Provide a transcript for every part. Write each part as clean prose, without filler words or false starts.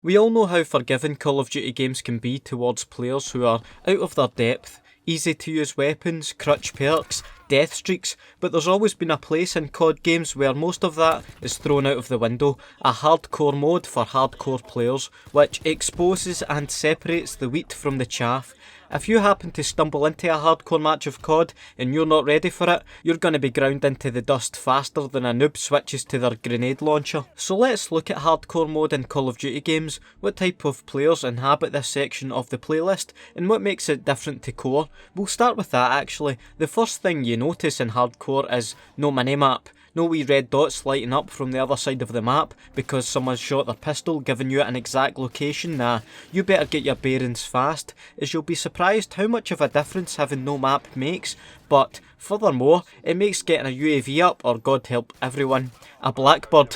We all know how forgiving Call of Duty games can be towards players who are out of their depth, easy to use weapons, crutch perks, death streaks, but there's always been a place in COD games where most of that is thrown out of the window, a hardcore mode for hardcore players, which exposes and separates the wheat from the chaff. If you happen to stumble into a hardcore match of COD and you're not ready for it, you're going to be ground into the dust faster than a noob switches to their grenade launcher. So let's look at hardcore mode in Call of Duty games, what type of players inhabit this section of the playlist, and what makes it different to core. We'll start with that actually. The first thing you notice in hardcore is no minimap. No wee red dots lighting up from the other side of the map because someone's shot their pistol giving you an exact location. Nah, you better get your bearings fast, as you'll be surprised how much of a difference having no map makes. But furthermore, it makes getting a UAV up, or God help everyone, a blackbird,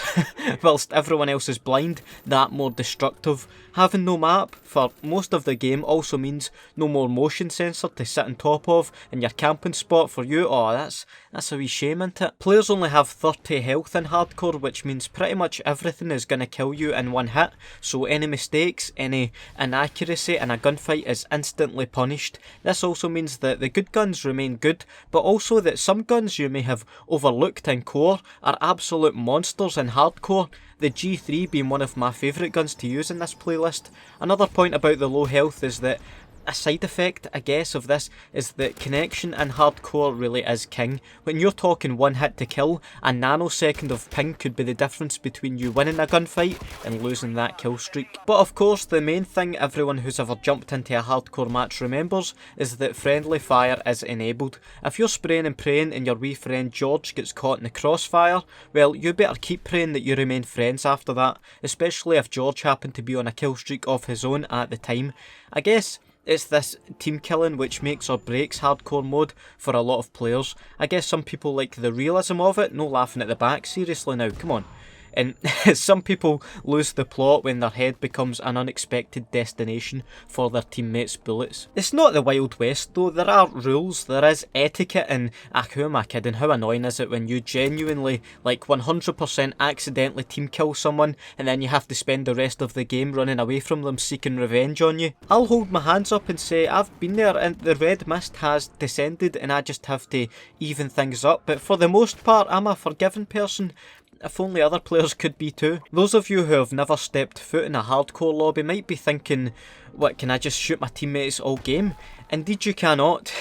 whilst everyone else is blind, that more destructive. Having no map for most of the game also means no more motion sensor to sit on top of, and your camping spot for you, oh that's a wee shame, isn't it? Players only have 30 health in hardcore, which means pretty much everything is going to kill you in one hit, so any mistakes, any inaccuracy in a gunfight is instantly punished. This also means that the good guns remain good, but also that some guns you may have overlooked in core are absolute monsters in hardcore, the G3 being one of my favourite guns to use in this playlist. Another point about the low health is that a side effect, I guess, of this is that connection in hardcore really is king. When you're talking one hit to kill, a nanosecond of ping could be the difference between you winning a gunfight and losing that kill streak. But of course, the main thing everyone who's ever jumped into a hardcore match remembers is that friendly fire is enabled. If you're spraying and praying and your wee friend George gets caught in the crossfire, well, you better keep praying that you remain friends after that, especially if George happened to be on a kill streak of his own at the time. I guess it's this team killing which makes or breaks hardcore mode for a lot of players. I guess some people like the realism of it, no laughing at the back, seriously now, come on. And some people lose the plot when their head becomes an unexpected destination for their teammates' bullets. It's not the Wild West though, there are rules, there is etiquette, and who am I kidding, how annoying is it when you genuinely, like 100% accidentally team kill someone and then you have to spend the rest of the game running away from them seeking revenge on you. I'll hold my hands up and say I've been there and the red mist has descended and I just have to even things up, but for the most part I'm a forgiving person. If only other players could be too. Those of you who have never stepped foot in a hardcore lobby might be thinking, what, can I just shoot my teammates all game? Indeed you cannot.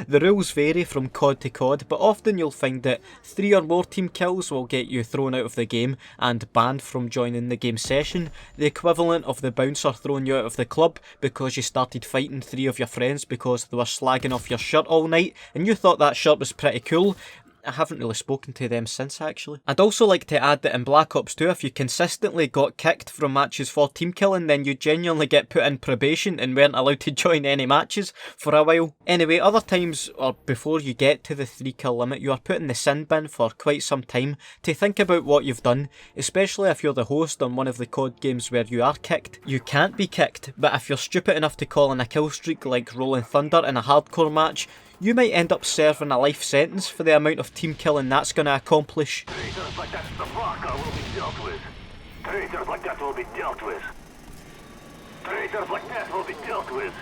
The rules vary from COD to COD, but often you'll find that 3 or more team kills will get you thrown out of the game and banned from joining the game session, the equivalent of the bouncer throwing you out of the club because you started fighting 3 of your friends because they were slagging off your shirt all night and you thought that shirt was pretty cool. I haven't really spoken to them since actually. I'd also like to add that in Black Ops 2, if you consistently got kicked from matches for team killing, then you genuinely get put in probation and weren't allowed to join any matches for a while. Anyway, other times, or before you get to the 3 kill limit, you are put in the sin bin for quite some time to think about what you've done, especially if you're the host on one of the COD games where you are kicked. You can't be kicked, but if you're stupid enough to call in a kill streak like Rolling Thunder in a hardcore match, you might end up serving a life sentence for the amount of team killing that's going to accomplish. Traitors like that the Barca will be dealt with. Traitors like that will be dealt with. Traitors like that will be dealt with.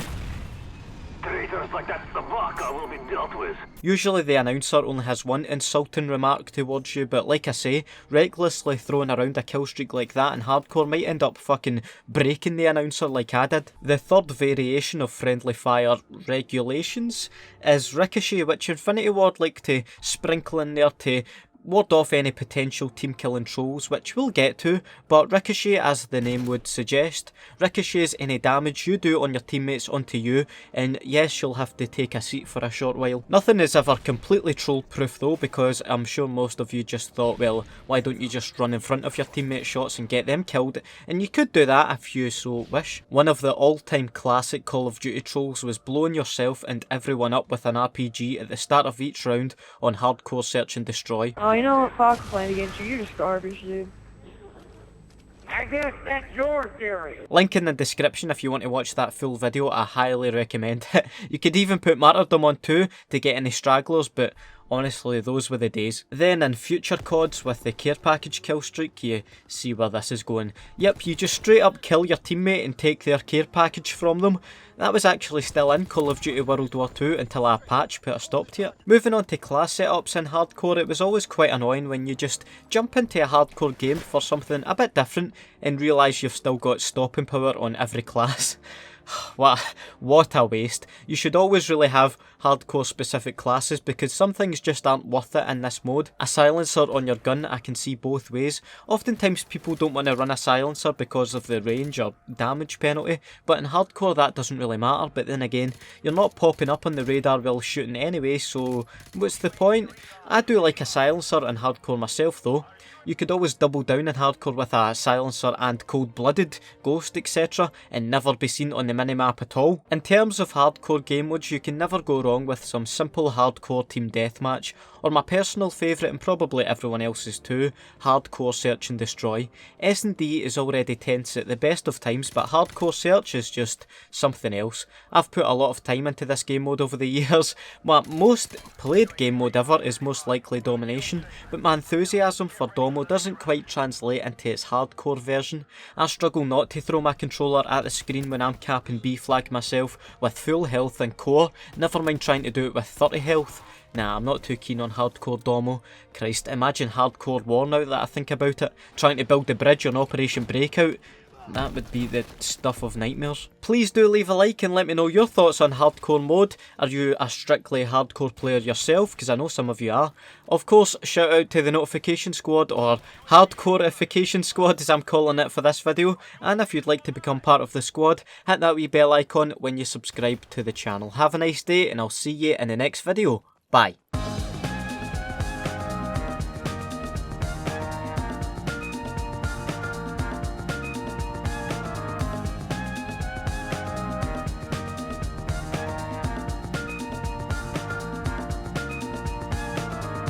Traitors like that the Barca will be dealt with. Usually the announcer only has one insulting remark towards you, but like I say, recklessly throwing around a kill streak like that in hardcore might end up fucking breaking the announcer like I did. The third variation of friendly fire regulations is Ricochet, which Infinity Ward like to sprinkle in there to ward off any potential team killing trolls, which we'll get to, but Ricochet, as the name would suggest, ricochets any damage you do on your teammates onto you, and yes, you'll have to take a seat for a short while. Nothing is ever completely troll proof though, because I'm sure most of you just thought, well, why don't you just run in front of your teammates' shots and get them killed, and you could do that if you so wish. One of the all-time classic Call of Duty trolls was blowing yourself and everyone up with an RPG at the start of each round on hardcore search and destroy. Oh, you know what? Fox playing against you. You're just garbage, dude. I guess that's your theory. Link in the description if you want to watch that full video. I highly recommend it. You could even put Martyrdom on too to get any stragglers, but Honestly, those were the days. Then in future CODs with the care package kill streak, you see where this is going. Yep, you just straight up kill your teammate and take their care package from them. That was actually still in Call of Duty World War II until a patch put a stop to it. Moving on to class setups in hardcore, it was always quite annoying when you just jump into a hardcore game for something a bit different and realise you've still got stopping power on every class. What a waste. You should always really have hardcore specific classes because some things just aren't worth it in this mode. A silencer on your gun, I can see both ways. Oftentimes people don't want to run a silencer because of the range or damage penalty, but in hardcore that doesn't really matter. But then again, you're not popping up on the radar while shooting anyway, so what's the point? I do like a silencer in hardcore myself though. You could always double down in hardcore with a silencer and cold-blooded, ghost, etc. and never be seen on the minimap at all. In terms of hardcore game modes, you can never go wrong with some simple hardcore team deathmatch, or my personal favourite and probably everyone else's too, hardcore search and destroy. S&D is already tense at the best of times, but hardcore search is just something else. I've put a lot of time into this game mode over the years. My most played game mode ever is most likely Domination, but my enthusiasm for Dom doesn't quite translate into its hardcore version. I struggle not to throw my controller at the screen when I'm capping B flag myself with full health and core, never mind trying to do it with 30 health. Nah, I'm not too keen on hardcore Domo. Christ, imagine hardcore war now that I think about it, trying to build the bridge on Operation Breakout. That would be the stuff of nightmares. Please do leave a like and let me know your thoughts on hardcore mode. Are you a strictly hardcore player yourself? Because I know some of you are. Of course, shout out to the notification squad, or hardcoreification squad as I'm calling it for this video. And if you'd like to become part of the squad, hit that wee bell icon when you subscribe to the channel. Have a nice day and I'll see you in the next video. Bye.